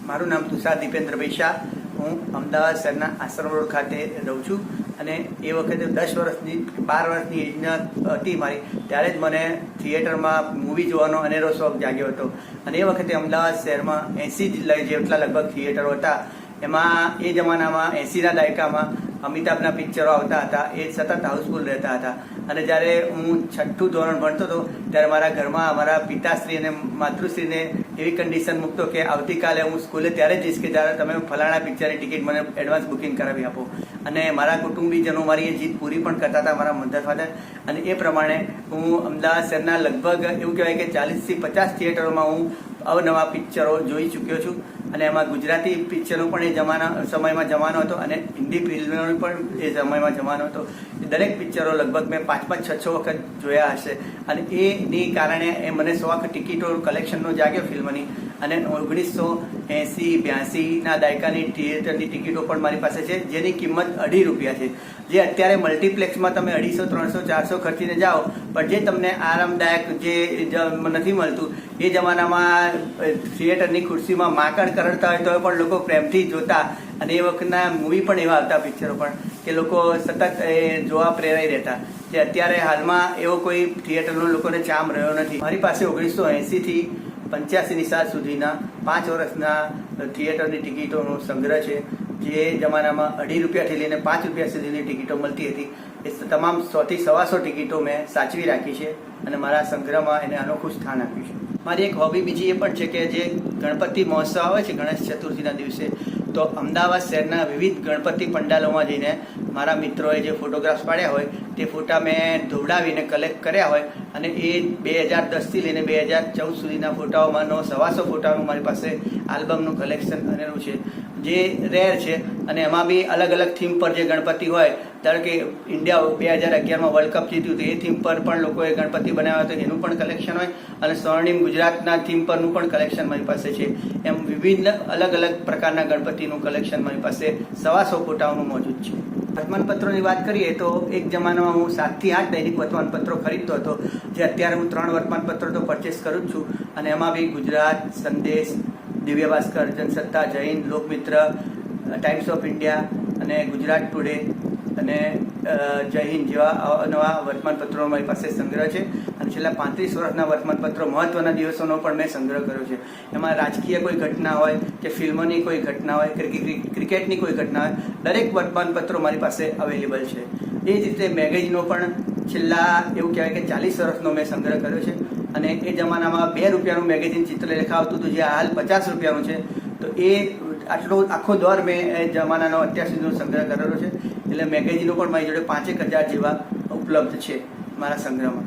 મારું નામ તુષાર દીપેન્દ્રભાઈ શાહ. હું અમદાવાદ શહેરના આશ્રમ રોડ ખાતે રહું છું અને એ વખતે 12 વર્ષની એજના હતી મારી, ત્યારે જ મને થિયેટરમાં મૂવી જોવાનો અનેરો શોખ જાગ્યો હતો. અને એ વખતે અમદાવાદ શહેરમાં 80 જેટલા લગભગ થિયેટરો હતા. એમાં એ જમાનામાં 80ના દાયકામાં અમિતાભના પિક્ચરો આવતા હતા, એ સતત હાઉસફુલ રહેતા હતા. અને જ્યારે હું 6ઠું ધોરણ ભણતો હતો ત્યારે મારા ઘરમાં અમારા પિતાશ્રી અને માતૃશ્રીને એવી કન્ડિશન મૂકતો કે આવતીકાલે હું સ્કૂલે ત્યારે જઈશ કે જ્યારે તમે ફલાણા પિક્ચરની ટિકિટ મને એડવાન્સ બુકિંગ કરાવી આપો. અને મારા કુટુંબીજનો મારી એ જીત પૂરી પણ કરતા હતા, મારા મધર ફાધર. અને એ પ્રમાણે હું અમદાવાદ શહેરના લગભગ એવું કહેવાય કે 40થી 50 થિયેટરોમાં હું અવનવા પિક્ચરો જોઈ ચૂક્યો છું. અને એમાં ગુજરાતી પિક્ચરનો પણ એ સમયમાં જમાનો હતો અને હિન્દી ફિલ્મોનો પણ એ સમયમાં જમાનો હતો. દરેક પિક્ચરો લગભગ મેં 5-6 વખત જોયા હશે. અને એની કારણે એ મને શોખ ટિકિટો કલેક્શનનો જાગ્યો ફિલ્મની. અને 1980-82ના દાયકાની થિયેટરની ટિકિટો પણ મારી પાસે છે, જેની કિંમત ₹2.5 છે. જે અત્યારે મલ્ટીપ્લેક્સમાં તમે 250, 300, 400 ખર્ચીને જાઓ, પણ જે તમને આરામદાયક જે નથી મળતું, એ જમાનામાં થિયેટરની ખુરશીમાં માકડ કરડતા હોય તો પણ લોકો પ્રેમથી જોતા. અને એ વખતના મૂવી પણ એવા આવતા પિક્ચરો પણ કે લોકો સતત એ જોવા પ્રેરાઈ રહેતા. જે અત્યારે હાલમાં એવો કોઈ થિયેટરનો લોકોને ચામ રહ્યો નથી. મારી પાસે 1980થી 85ની સાલ સુધીના 5 વર્ષના થિયેટરની ટિકિટોનો સંગ્રહ છે. જે જમાનામાં ₹2.5થી લઈને ₹5 સુધીની ટિકિટો મળતી હતી, એ તમામ 100 થી 125 ટિકિટો મેં સાચવી રાખી છે અને મારા સંગ્રહમાં એને અનોખું સ્થાન આપ્યું છે. મારી એક હોબી બીજી એ પણ છે કે જે ગણપતિ મહોત્સવ આવે છે ગણેશ ચતુર્થીના દિવસે, તો અમદાવાદ શહેરના વિવિધ ગણપતિ પંડાલોમાં જઈને મારા મિત્રોએ જે ફોટોગ્રાફ્સ પાડ્યા હોય તે ફોટા મેં ધોવડાવીને કલેક્ટ કર્યા હોય. અને એ 2010થી લઈને 2014 સુધીના ફોટાઓમાંનો 125 ફોટાનું મારી પાસે આલ્બમનું કલેક્શન અનેરું છે, જે રેર છે. અને એમાં બી અલગ અલગ થીમ પર જે ગણપતિ હોય, ધારો કે ઇન્ડિયા 2011માં વર્લ્ડ કપ જીત્યું તો એ થીમ પર પણ લોકોએ ગણપતિ બનાવ્યા તો એનું પણ કલેક્શન હોય. અને સ્વર્ણિમ ગુજરાતના થીમ પરનું પણ કલેક્શન મારી પાસે છે. એમ વિવિધ અલગ અલગ પ્રકારના ગણપતિનું કલેક્શન મારી પાસે 125 ફોટાઓનું મોજૂદ છે. વર્તમાનપત્રોની વાત કરીએ તો એક જમાનામાં હું 7 થી 8 દૈનિક વર્તમાનપત્રો ખરીદતો હતો, જે અત્યારે હું 3 વર્તમાનપત્રો તો પરચેસ કરું જ છું. અને એમાં બી ગુજરાત, સંદેશ, દિવ્ય ભાસ્કર, જનસત્તા, જય હિન્દ, લોકમિત્ર, ટાઈમ્સ ઓફ ઇન્ડિયા અને ગુજરાત ટુડે અને જય હિન્દ જેવા નવા વર્તમાનપત્રોનો મારી પાસે સંગ્રહ છે. અને છેલ્લા 35 વર્ષના વર્તમાનપત્રો, મહત્વના દિવસોનો પણ મેં સંગ્રહ કર્યો છે. એમાં રાજકીય કોઈ ઘટના હોય કે ફિલ્મોની કોઈ ઘટના હોય કે ક્રિકેટની કોઈ ઘટના હોય, દરેક વર્તમાનપત્રો મારી પાસે અવેલેબલ છે. એ જ રીતે મેગેઝિનો પણ છેલ્લા એવું કહેવાય કે 40 વર્ષનો મેં સંગ્રહ કર્યો છે. અને એ જમાનામાં ₹2 મેગેઝિન ચિત્રલેખા આવતું હતું, જે હાલ ₹50 છે. તો એ આખો દોર મેં એ જમાનાનો અત્યાર સુધીનો સંગ્રહ કરેલો છે. એટલે મેગેઝિનો પણ મારી જોડે 5-1000 જેવા ઉપલબ્ધ છે મારા સંગ્રહમાં.